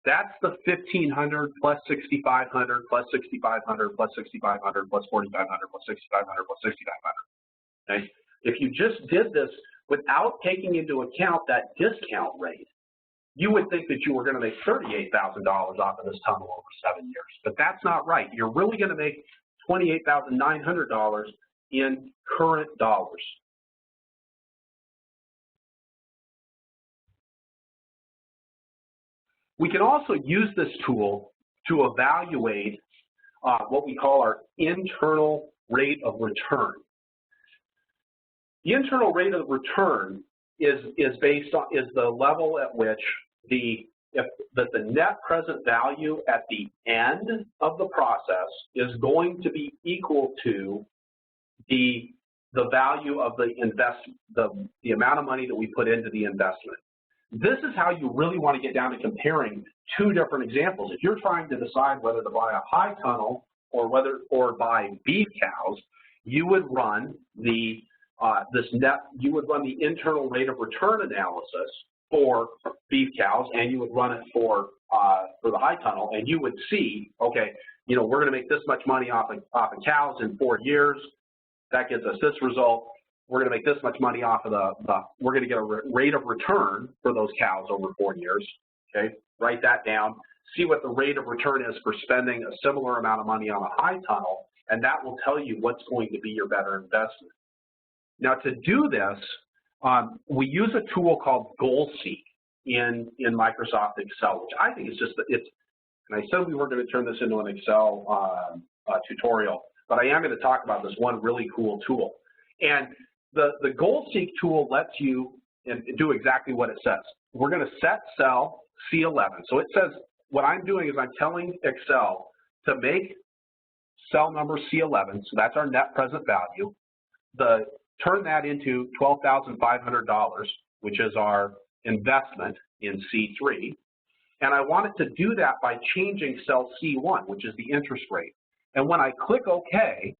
That's the 1,500 plus 6,500 plus 6,500 plus 6,500 plus 4,500 plus 6,500 plus 6,500. Okay? If you just did this without taking into account that discount rate, you would think that you were going to make $38,000 off of this tunnel over 7 years. But that's not right. You're really going to make $28,900 in current dollars. We can also use this tool to evaluate what we call our internal rate of return. The internal rate of return is the level at which the net present value at the end of the process is going to be equal to the value of the investment, the amount of money that we put into the investment. This is how you really want to get down to comparing two different examples. If you're trying to decide whether to buy a high tunnel or buy beef cows, you would run the internal rate of return analysis for beef cows, and you would run it for the high tunnel, and you would see, okay, we're going to make this much money off of cows in 4 years. That gives us this result. We're going to make this much money off of we're going to get a rate of return for those cows over 4 years. Okay, write that down. See what the rate of return is for spending a similar amount of money on a high tunnel, and that will tell you what's going to be your better investment. Now, to do this, we use a tool called GoalSeek in Microsoft Excel, which I think is just, and I said we were going to turn this into an Excel tutorial, but I am going to talk about this one really cool tool. And the GoalSeek tool lets you do exactly what it says. We're going to set cell C11. So it says, what I'm doing is I'm telling Excel to make cell number C11, so that's our net present value, turn that into $12,500, which is our investment in C3, and I want it to do that by changing cell C1, which is the interest rate. And when I click OK,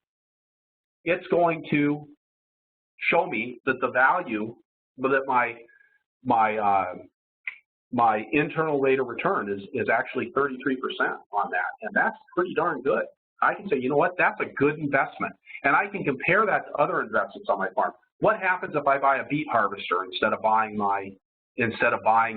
it's going to show me that the value, that my internal rate of return is actually 33% on that, and that's pretty darn good. I can say, you know what, that's a good investment, and I can compare that to other investments on my farm. What happens if I buy a beet harvester instead of buying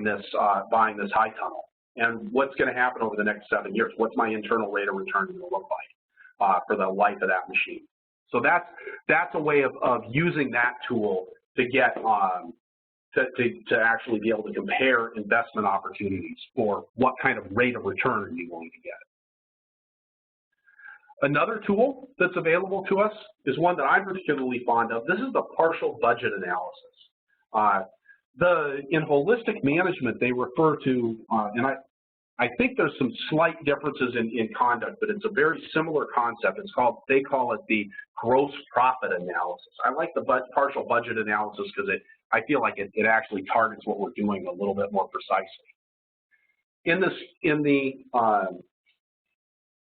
this high tunnel? And what's going to happen over the next 7 years? What's my internal rate of return going to look like for the life of that machine? So that's a way of using that tool to get to actually be able to compare investment opportunities for what kind of rate of return are you going to get. Another tool that's available to us is one that I'm particularly fond of. This is the partial budget analysis. In holistic management, they refer to, and I think there's some slight differences in conduct, but it's a very similar concept. They call it the gross profit analysis. I like the partial budget analysis because I feel like it actually targets what we're doing a little bit more precisely.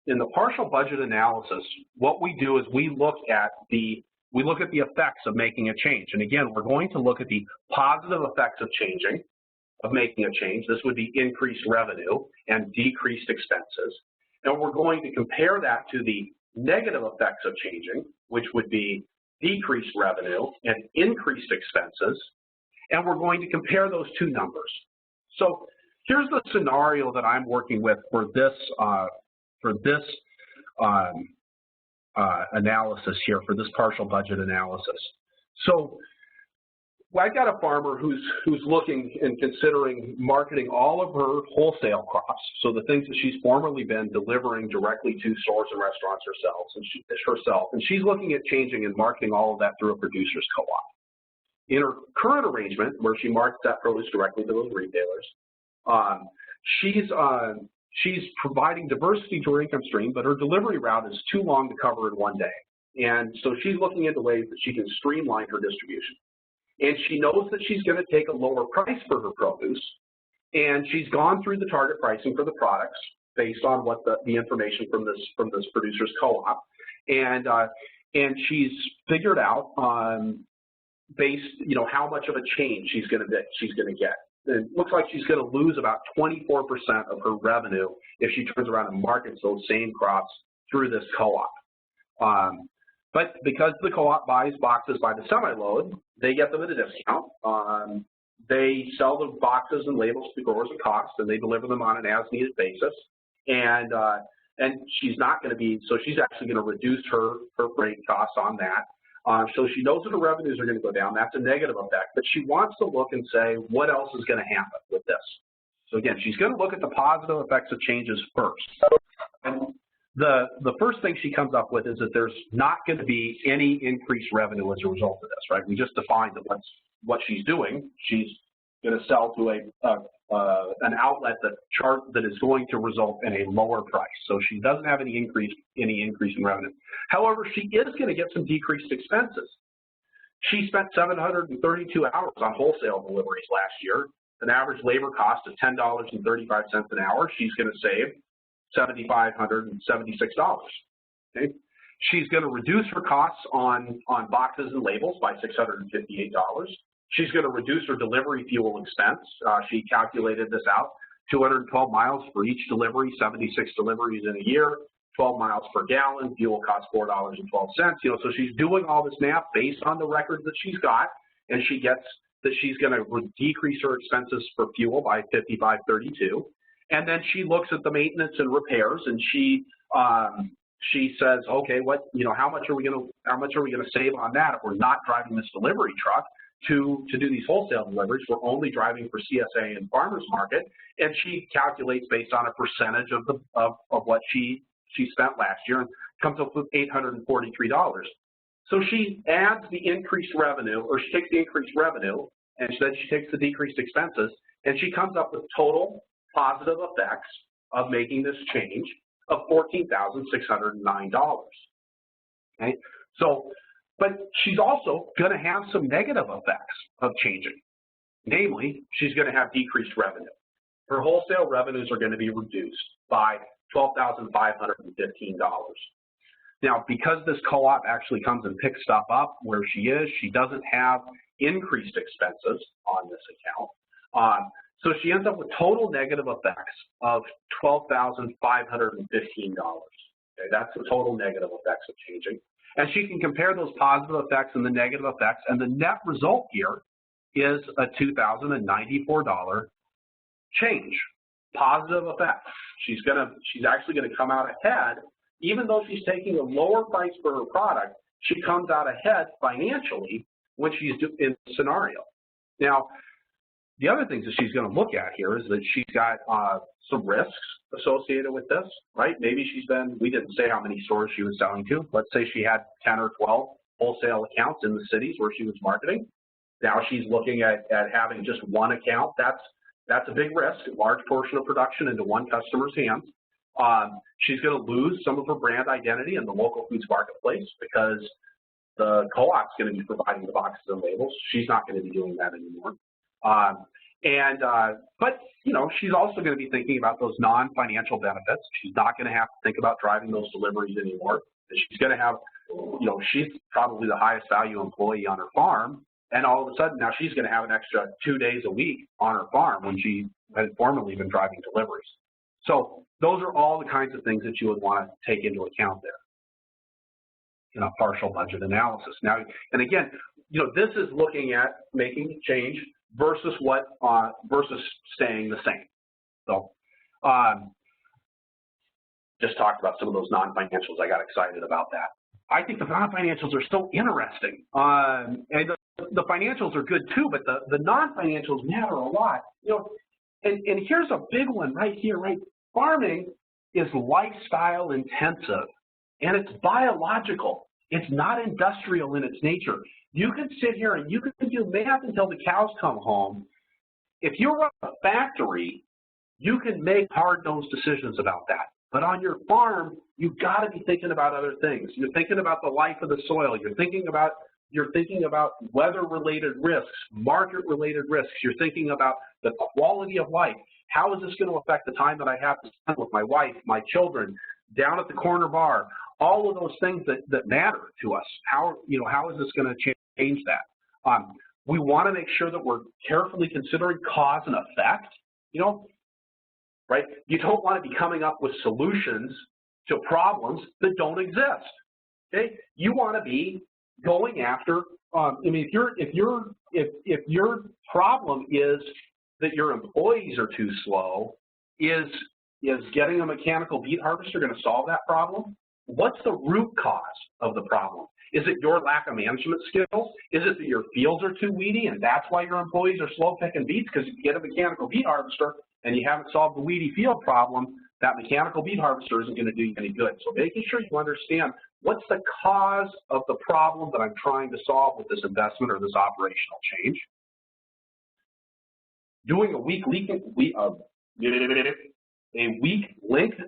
In the partial budget analysis, what we do is we look at the effects of making a change. And again, we're going to look at the positive effects of making a change. This would be increased revenue and decreased expenses. And we're going to compare that to the negative effects of changing, which would be decreased revenue and increased expenses. And we're going to compare those two numbers. So here's the scenario that I'm working with for this analysis here, for this partial budget analysis. So I've got a farmer who's looking and considering marketing all of her wholesale crops, so the things that she's formerly been delivering directly to stores and restaurants herself, and she's looking at changing and marketing all of that through a producer's co-op. In her current arrangement, where she markets that produce directly to those retailers, she's providing diversity to her income stream, but her delivery route is too long to cover in one day. And so she's looking into ways that she can streamline her distribution. And she knows that she's going to take a lower price for her produce, and she's gone through the target pricing for the products, based on what the information from this producer's co-op, and she's figured out based, how much of a change she's going to get. It looks like she's going to lose about 24% of her revenue if she turns around and markets those same crops through this co-op. But because the co-op buys boxes by the semi-load, they get them at a discount. They sell the boxes and labels to growers at cost, and they deliver them on an as-needed basis. And she's not going to be, so she's actually going to reduce her freight costs on that. So she knows that her revenues are going to go down. That's a negative effect. But she wants to look and say, what else is going to happen with this? So again, she's going to look at the positive effects of changes first. And the first thing she comes up with is that there's not going to be any increased revenue as a result of this, right? We just defined that what she's doing. She's going to sell to an outlet that is going to result in a lower price. So she doesn't have any increase in revenue. However, she is going to get some decreased expenses. She spent 732 hours on wholesale deliveries last year. An average labor cost of $10.35 an hour. She's going to save $7,576. Okay? She's going to reduce her costs on boxes and labels by $658. She's going to reduce her delivery fuel expense. She calculated this out, 212 miles for each delivery, 76 deliveries in a year, 12 miles per gallon, fuel costs $4.12. So she's doing all this math based on the records that she's got, and she gets that she's going to decrease her expenses for fuel by $55.32. And then she looks at the maintenance and repairs, and she says, okay, how much are we going to save on that if we're not driving this delivery truck to do these wholesale deliveries? We're only driving for CSA and farmers market, and she calculates based on a percentage of what she spent last year and comes up with $843. So she adds the increased revenue, or she takes the increased revenue, and then she takes the decreased expenses, and she comes up with total positive effects of making this change of $14,609. Okay, so, but she's also going to have some negative effects of changing. Namely, she's going to have decreased revenue. Her wholesale revenues are going to be reduced by $12,515. Now, because this co-op actually comes and picks stuff up where she is, she doesn't have increased expenses on this account. So she ends up with total negative effects of $12,515. Okay, that's the total negative effects of changing. And she can compare those positive effects and the negative effects, and the net result here is a $2,094 change, positive effect. She's actually going to come out ahead, even though she's taking a lower price for her product. She comes out ahead financially when she's in the scenario. Now, the other things that she's going to look at here is that she's got some risks associated with this, right? Maybe we didn't say how many stores she was selling to. Let's say she had 10 or 12 wholesale accounts in the cities where she was marketing. Now she's looking at having just one account. That's a big risk, a large portion of production into one customer's hands. She's going to lose some of her brand identity in the local foods marketplace because the co-op's going to be providing the boxes and labels. She's not going to be doing that anymore. But she's also going to be thinking about those non-financial benefits. She's not going to have to think about driving those deliveries anymore. She's going to have, she's probably the highest value employee on her farm, and all of a sudden now she's going to have an extra 2 days a week on her farm when she had formerly been driving deliveries. So those are all the kinds of things that you would want to take into account there in a partial budget analysis. Now, and again, this is looking at making a change versus versus staying the same. So just talked about some of those non-financials. I got excited about that. I think the non-financials are so interesting. And the financials are good too, but the non-financials matter a lot. And here's a big one right here, right? Farming is lifestyle intensive, and it's biological. It's not industrial in its nature. You can sit here and you can do math until the cows come home. If you run a factory, you can make hard-nosed decisions about that. But on your farm, you've got to be thinking about other things. You're thinking about the life of the soil. You're thinking about You're thinking about weather-related risks, market-related risks. You're thinking about the quality of life. How is this going to affect the time that I have to spend with my wife, my children, down at the corner bar? All of those things that matter to us. How is this going to change that? We want to make sure that we're carefully considering cause and effect. Right? You don't want to be coming up with solutions to problems that don't exist. Okay? You want to be going after. If your problem is that your employees are too slow, is getting a mechanical beet harvester going to solve that problem? What's the root cause of the problem? Is it your lack of management skills? Is it that your fields are too weedy and that's why your employees are slow picking beets? Because if you get a mechanical beet harvester and you haven't solved the weedy field problem, that mechanical beet harvester isn't going to do you any good. So making sure you understand what's the cause of the problem that I'm trying to solve with this investment or this operational change. Doing a weak link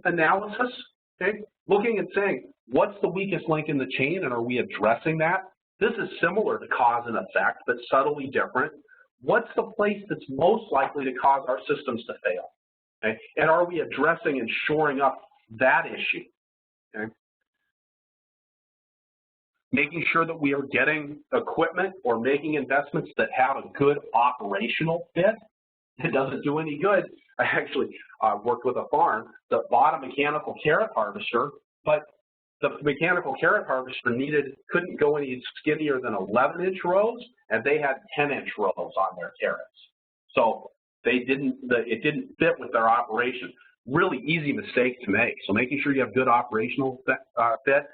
analysis, okay? Looking and saying, what's the weakest link in the chain and are we addressing that? This is similar to cause and effect, but subtly different. What's the place that's most likely to cause our systems to fail? Okay? And are we addressing and shoring up that issue? Okay? Making sure that we are getting equipment or making investments that have a good operational fit. It doesn't do any good. I actually worked with a farm that bought a mechanical carrot harvester, but the mechanical carrot harvester couldn't go any skinnier than 11-inch rows, and they had 10-inch rows on their carrots. So it didn't fit with their operation. Really easy mistake to make. So making sure you have good operational fit.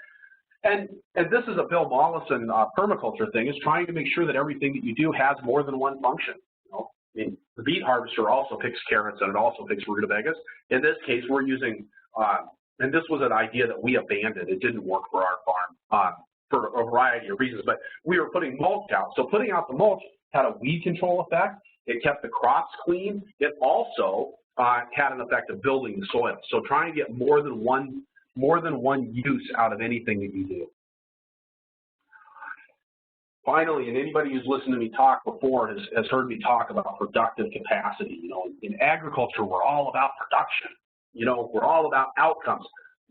And this is a Bill Mollison permaculture thing, is trying to make sure that everything that you do has more than one function. The beet harvester also picks carrots and it also picks rutabagas. In this case, we're using, and this was an idea that we abandoned. It didn't work for our farm for a variety of reasons, but we were putting mulch out. So putting out the mulch had a weed control effect. It kept the crops clean. It also had an effect of building the soil. So trying to get more than one use out of anything that you do. Finally, and anybody who's listened to me talk before has heard me talk about productive capacity. In agriculture, we're all about production. We're all about outcomes.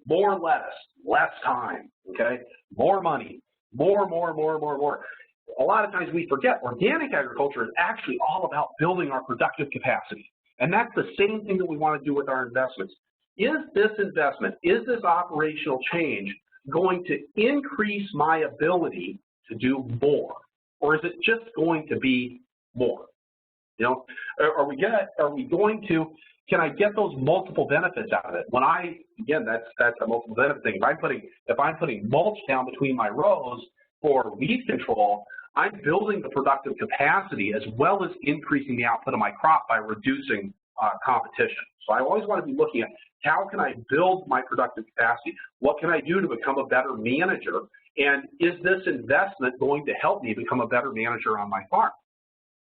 More lettuce, less time, okay? More money, more. A lot of times we forget organic agriculture is actually all about building our productive capacity. And that's the same thing that we want to do with our investments. Is this investment, is this operational change going to increase my ability to do more, or is it just going to be more? Can I get those multiple benefits out of it? Again, that's a multiple benefit thing. If I'm putting mulch down between my rows for weed control, I'm building the productive capacity as well as increasing the output of my crop by reducing competition. So I always want to be looking at how can I build my productive capacity? What can I do to become a better manager? And is this investment going to help me become a better manager on my farm?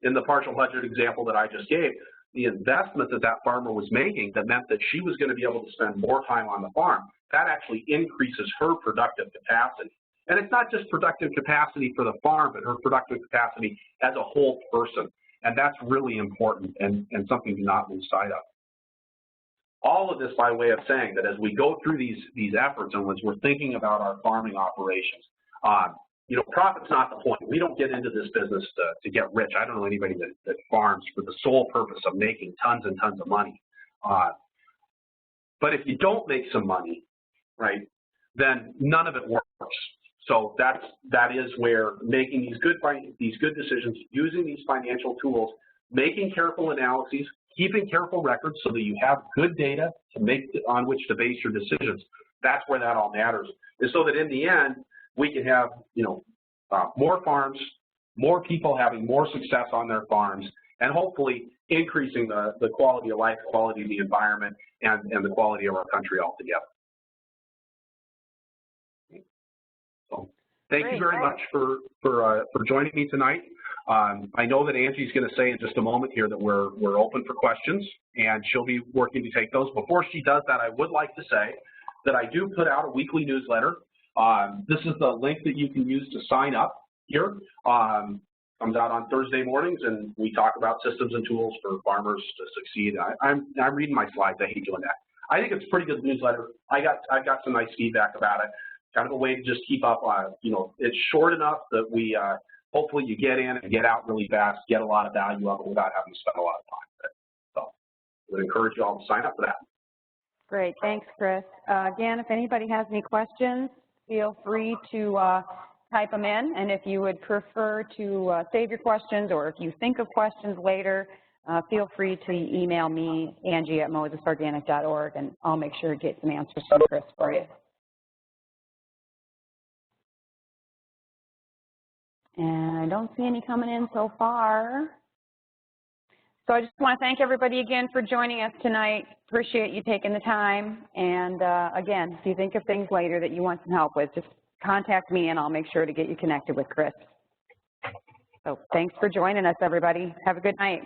In the partial budget example that I just gave, the investment that farmer was making that meant that she was going to be able to spend more time on the farm, that actually increases her productive capacity. And it's not just productive capacity for the farm, but her productive capacity as a whole person. And that's really important and something to not lose sight of. All of this by way of saying that as we go through these efforts and as we're thinking about our farming operations, profit's not the point. We don't get into this business to get rich. I don't know anybody that farms for the sole purpose of making tons and tons of money. But if you don't make some money, right, then none of it works. So that is where making these good decisions, using these financial tools, making careful analyses, keeping careful records so that you have good data on which to base your decisions. That's where that all matters. Is so that in the end we can have more farms, more people having more success on their farms, and hopefully increasing the quality of life, quality of the environment, and the quality of our country altogether. So thank you very much for joining me tonight. I know that Angie's going to say in just a moment here that we're open for questions, and she'll be working to take those. Before she does that, I would like to say that I do put out a weekly newsletter. This is the link that you can use to sign up. here. Comes out on Thursday mornings, and we talk about systems and tools for farmers to succeed. I'm reading my slides. I hate doing that. I think it's a pretty good newsletter. I got some nice feedback about it. Kind of a way to just keep up. You know, it's short enough that we hopefully you get in and get out really fast, get a lot of value out of it without having to spend a lot of time with it. So I would encourage you all to sign up for that. Great, thanks, Chris. Again, if anybody has any questions, feel free to type them in, and if you would prefer to save your questions, or if you think of questions later, feel free to email me, Angie@mosesorganic.org, and I'll make sure to get some answers from Chris for you. And I don't see any coming in so far. So I just want to thank everybody again for joining us tonight. Appreciate you taking the time. And again, if you think of things later that you want some help with, just contact me and I'll make sure to get you connected with Chris. So thanks for joining us, everybody. Have a good night.